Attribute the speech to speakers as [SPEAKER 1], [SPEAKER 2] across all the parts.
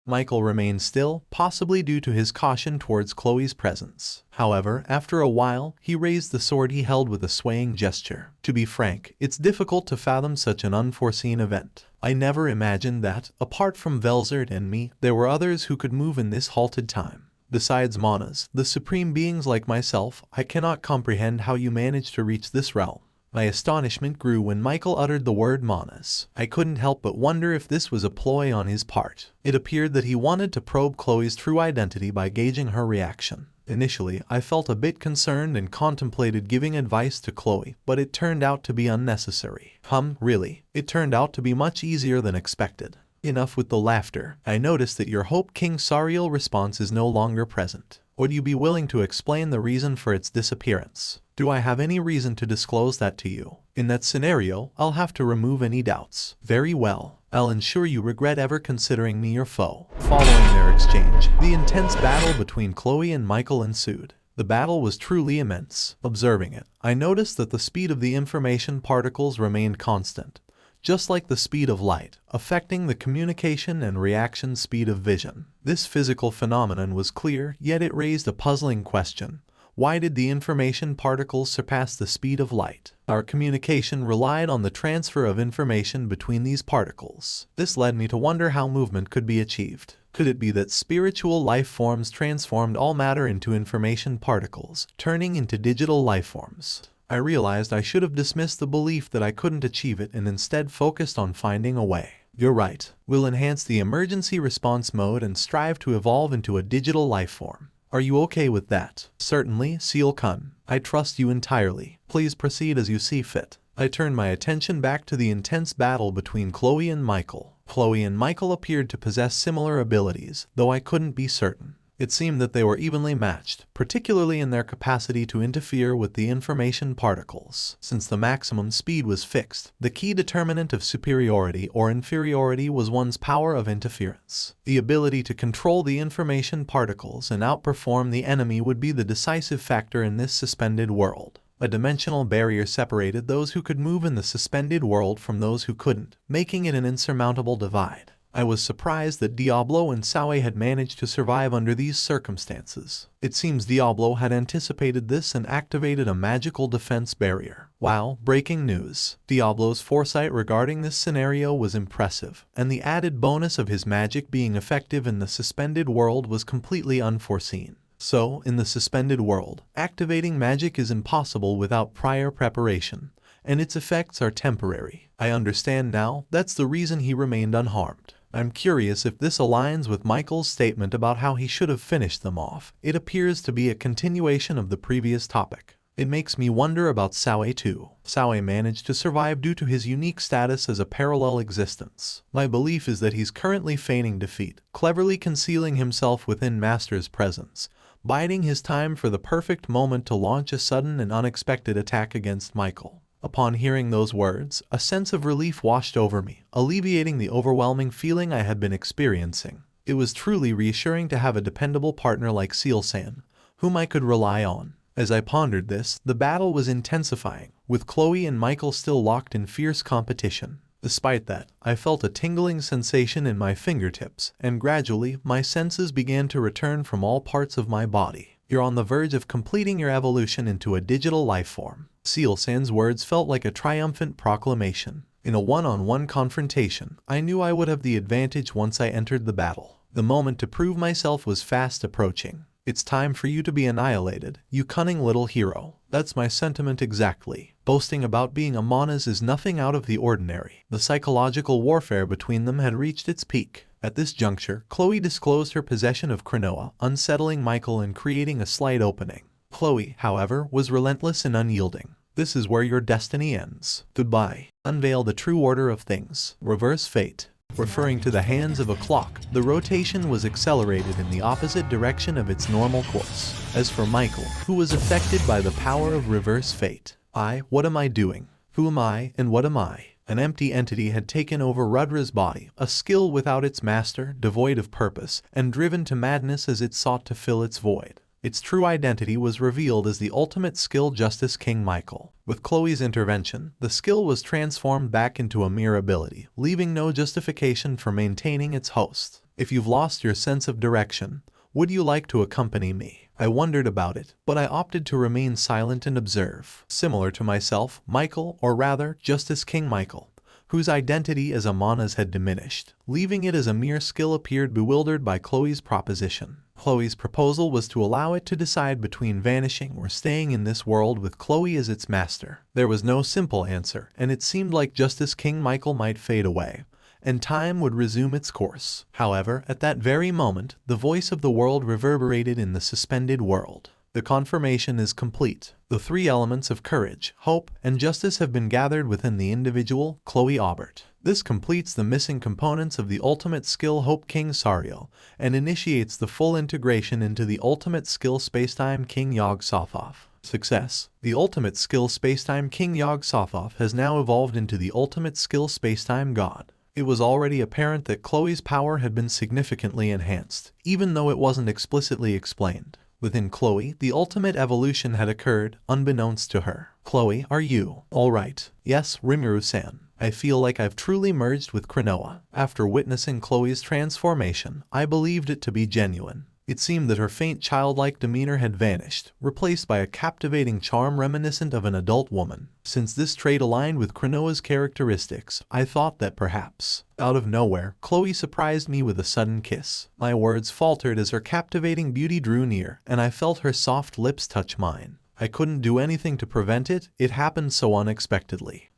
[SPEAKER 1] Michael remained still, possibly due to his caution towards Chloe's presence. However, after a while, he raised the sword he held with a swaying gesture. To be frank, it's difficult to fathom such an unforeseen event. I never imagined that, apart from Velzard and me, there were others who could move in this halted time. Besides Manas, the supreme beings like myself, I cannot comprehend how you managed to reach this realm. My astonishment grew when Michael uttered the word Manas. I couldn't help but wonder if this was a ploy on his part. It appeared that he wanted to probe Chloe's true identity by gauging her reaction. Initially, I felt a bit concerned and contemplated giving advice to Chloe, but it turned out to be unnecessary. Really, it turned out to be much easier than expected. Enough with the laughter. I noticed that your Hope King Sariel response is no longer present. Would you be willing to explain the reason for its disappearance? Do I have any reason to disclose that to you? In that scenario, I'll have to remove any doubts. Very well. I'll ensure you regret ever considering me your foe. Following their exchange, the intense battle between Chloe and Michael ensued. The battle was truly immense. Observing it, I noticed that the speed of the information particles remained constant, just like the speed of light, affecting the communication and reaction speed of vision. This physical phenomenon was clear, yet it raised a puzzling question. Why did the information particles surpass the speed of light? Our communication relied on the transfer of information between these particles. This led me to wonder how movement could be achieved. Could it be that spiritual life forms transformed all matter into information particles, turning into digital life forms? I realized I should have dismissed the belief that I couldn't achieve it and instead focused on finding a way. You're right. We'll enhance the emergency response mode and strive to evolve into a digital life form. Are you okay with that? Certainly, Seal Kun. I trust you entirely. Please proceed as you see fit. I turned my attention back to the intense battle between Chloe and Michael. Chloe and Michael appeared to possess similar abilities, though I couldn't be certain. It seemed that they were evenly matched, particularly in their capacity to interfere with the information particles. Since the maximum speed was fixed, the key determinant of superiority or inferiority was one's power of interference. The ability to control the information particles and outperform the enemy would be the decisive factor in this suspended world. A dimensional barrier separated those who could move in the suspended world from those who couldn't, making it an insurmountable divide. I was surprised that Diablo and Sawe had managed to survive under these circumstances. It seems Diablo had anticipated this and activated a magical defense barrier. Wow, breaking news. Diablo's foresight regarding this scenario was impressive, and the added bonus of his magic being effective in the suspended world was completely unforeseen. So, in the suspended world, activating magic is impossible without prior preparation, and its effects are temporary. I understand now, that's the reason he remained unharmed. I'm curious if this aligns with Michael's statement about how he should have finished them off. It appears to be a continuation of the previous topic. It makes me wonder about Sawe too. Sawe managed to survive due to his unique status as a parallel existence. My belief is that he's currently feigning defeat, cleverly concealing himself within Master's presence, biding his time for the perfect moment to launch a sudden and unexpected attack against Michael. Upon hearing those words, a sense of relief washed over me, alleviating the overwhelming feeling I had been experiencing. It was truly reassuring to have a dependable partner like Seal-san, whom I could rely on. As I pondered this, the battle was intensifying, with Chloe and Michael still locked in fierce competition. Despite that, I felt a tingling sensation in my fingertips, and gradually, my senses began to return from all parts of my body. You're on the verge of completing your evolution into a digital life form. Seal-san's words felt like a triumphant proclamation. In a one-on-one confrontation, I knew I would have the advantage once I entered the battle. The moment to prove myself was fast approaching. It's time for you to be annihilated, you cunning little hero. That's my sentiment exactly. Boasting about being a Manas is nothing out of the ordinary. The psychological warfare between them had reached its peak. At this juncture, Chloe disclosed her possession of Chronoa, unsettling Michael and creating a slight opening. Chloe, however, was relentless and unyielding. This is where your destiny ends. Goodbye. Unveil the true order of things. Reverse Fate. Referring to the hands of a clock, the rotation was accelerated in the opposite direction of its normal course. As for Michael, who was affected by the power of Reverse Fate, what am I doing? Who am I, and what am I? An empty entity had taken over Rudra's body, a skill without its master, devoid of purpose, and driven to madness as it sought to fill its void. Its true identity was revealed as the ultimate skill Justice King Michael. With Chloe's intervention, the skill was transformed back into a mere ability, leaving no justification for maintaining its host. If you've lost your sense of direction, would you like to accompany me? I wondered about it, but I opted to remain silent and observe. Similar to myself, Michael, or rather, Justice King Michael, whose identity as Amana's had diminished, leaving it as a mere skill, appeared bewildered by Chloe's proposition. Chloe's proposal was to allow it to decide between vanishing or staying in this world with Chloe as its master. There was no simple answer, and it seemed like Justice King Michael might fade away, and time would resume its course. However, at that very moment, the voice of the world reverberated in the suspended world. The confirmation is complete. The three elements of courage, hope, and justice have been gathered within the individual, Chloe Aubert. This completes the missing components of the ultimate skill Hope King Sariel, and initiates the full integration into the ultimate skill Space-Time King Yog-Sothoth. Success. The ultimate skill Space-Time King Yog-Sothoth has now evolved into the ultimate skill Space-Time God. It was already apparent that Chloe's power had been significantly enhanced, even though it wasn't explicitly explained. Within Chloe, the ultimate evolution had occurred, unbeknownst to her. Chloe, are you all right? Yes, Rimuru-san. I feel like I've truly merged with Chronoa. After witnessing Chloe's transformation, I believed it to be genuine. It seemed that her faint childlike demeanor had vanished, replaced by a captivating charm reminiscent of an adult woman. Since this trait aligned with Chronoa's characteristics, I thought that perhaps, out of nowhere, Chloe surprised me with a sudden kiss. My words faltered as her captivating beauty drew near, and I felt her soft lips touch mine. I couldn't do anything to prevent it, it happened so unexpectedly.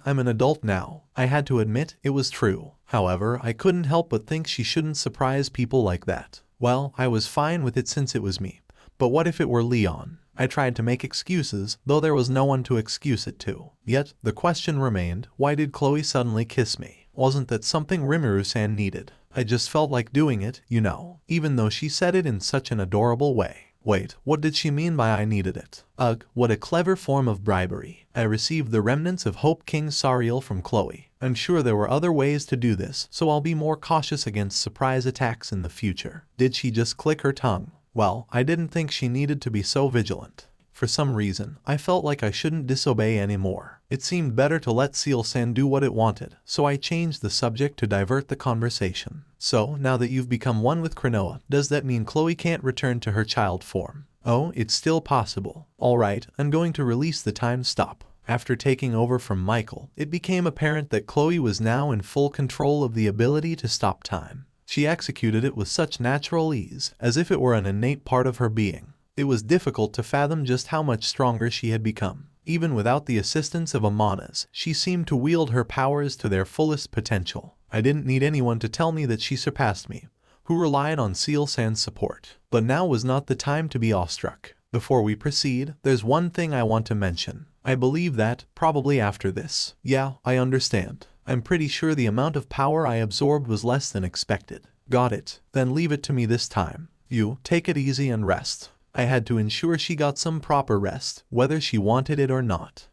[SPEAKER 1] I'm an adult now. I had to admit, it was true. However, I couldn't help but think she shouldn't surprise people like that. Well, I was fine with it since it was me. But what if it were Leon? I tried to make excuses, though there was no one to excuse it to. Yet, the question remained, why did Chloe suddenly kiss me? Wasn't that something Rimuru-san needed? I just felt like doing it, you know, even though she said it in such an adorable way. Wait, what did she mean by I needed it? Ugh, what a clever form of bribery. I received the remnants of Hope King Sariel from Chloe. I'm sure there were other ways to do this, so I'll be more cautious against surprise attacks in the future. Did she just click her tongue? Well, I didn't think she needed to be so vigilant. For some reason, I felt like I shouldn't disobey anymore. It seemed better to let Seal-san do what it wanted, so I changed the subject to divert the conversation. So, now that you've become one with Chronoa, does that mean Chloe can't return to her child form? Oh, it's still possible. Alright, I'm going to release the time stop. After taking over from Michael, it became apparent that Chloe was now in full control of the ability to stop time. She executed it with such natural ease, as if it were an innate part of her being. It was difficult to fathom just how much stronger she had become. Even without the assistance of Amana's, she seemed to wield her powers to their fullest potential. I didn't need anyone to tell me that she surpassed me, who relied on Seal-san's support. But now was not the time to be awestruck. Before we proceed, there's one thing I want to mention. I believe that, probably after this. Yeah, I understand. I'm pretty sure the amount of power I absorbed was less than expected. Got it. Then leave it to me this time. You, take it easy and rest. I had to ensure she got some proper rest, whether she wanted it or not.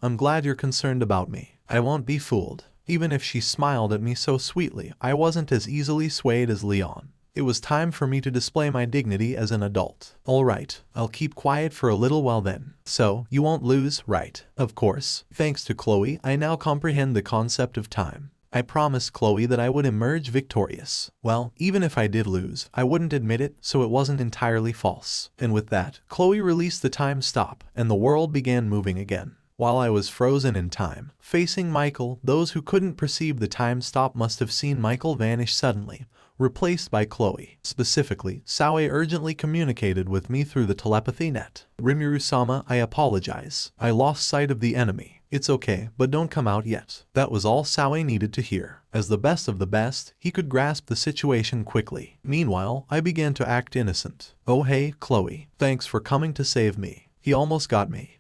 [SPEAKER 1] I'm glad you're concerned about me. I won't be fooled. Even if she smiled at me so sweetly, I wasn't as easily swayed as Leon. It was time for me to display my dignity as an adult. Alright, I'll keep quiet for a little while then. So, you won't lose, right? Of course. Thanks to Chloe, I now comprehend the concept of time. I promised Chloe that I would emerge victorious. Well, even if I did lose, I wouldn't admit it, so it wasn't entirely false. And with that, Chloe released the time stop, and the world began moving again. While I was frozen in time, facing Michael, those who couldn't perceive the time stop must have seen Michael vanish suddenly, replaced by Chloe. Specifically, Sae urgently communicated with me through the telepathy net. Rimuru-sama, I apologize. I lost sight of the enemy. It's okay, but don't come out yet. That was all Sae needed to hear. As the best of the best, he could grasp the situation quickly. Meanwhile, I began to act innocent. Oh hey, Chloe. Thanks for coming to save me. He almost got me.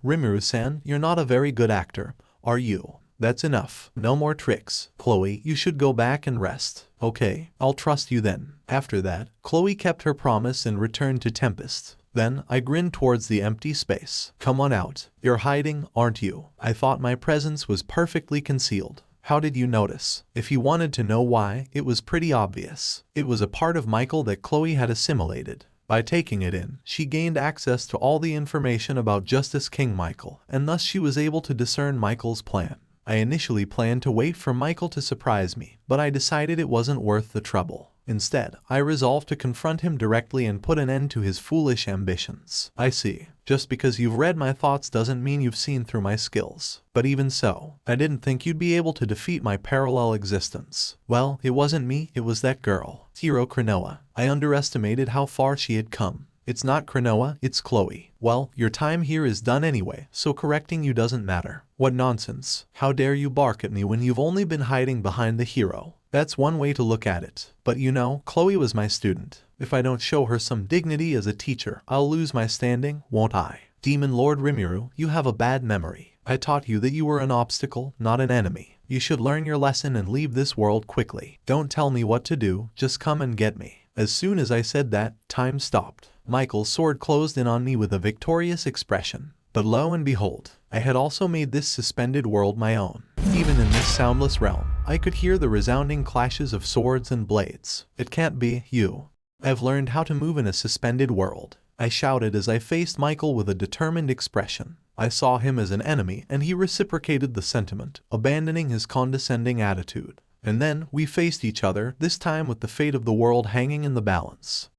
[SPEAKER 1] Rimuru-san, you're not a very good actor, are you? That's enough. No more tricks. Chloe, you should go back and rest. Okay, I'll trust you then. After that, Chloe kept her promise and returned to Tempest. Then, I grinned towards the empty space. Come on out. You're hiding, aren't you? I thought my presence was perfectly concealed. How did you notice? If you wanted to know why, it was pretty obvious. It was a part of Michael that Chloe had assimilated. By taking it in, she gained access to all the information about Justice King Michael, and thus she was able to discern Michael's plan. I initially planned to wait for Michael to surprise me, but I decided it wasn't worth the trouble. Instead, I resolved to confront him directly and put an end to his foolish ambitions. I see. Just because you've read my thoughts doesn't mean you've seen through my skills. But even so, I didn't think you'd be able to defeat my parallel existence. Well, it wasn't me, it was that girl, hero Chronoa. I underestimated how far she had come. It's not Chronoa, it's Chloe. Well, your time here is done anyway, so correcting you doesn't matter. What nonsense. How dare you bark at me when you've only been hiding behind the hero? That's one way to look at it. But you know, Chloe was my student. If I don't show her some dignity as a teacher, I'll lose my standing, won't I? Demon Lord Rimuru, you have a bad memory. I taught you that you were an obstacle, not an enemy. You should learn your lesson and leave this world quickly. Don't tell me what to do, just come and get me. As soon as I said that, time stopped. Michael's sword closed in on me with a victorious expression. But lo and behold, I had also made this suspended world my own. Even in this soundless realm, I could hear the resounding clashes of swords and blades. It can't be you. I've learned how to move in a suspended world. I shouted as I faced Michael with a determined expression. I saw him as an enemy and he reciprocated the sentiment, abandoning his condescending attitude. And then we faced each other, this time with the fate of the world hanging in the balance.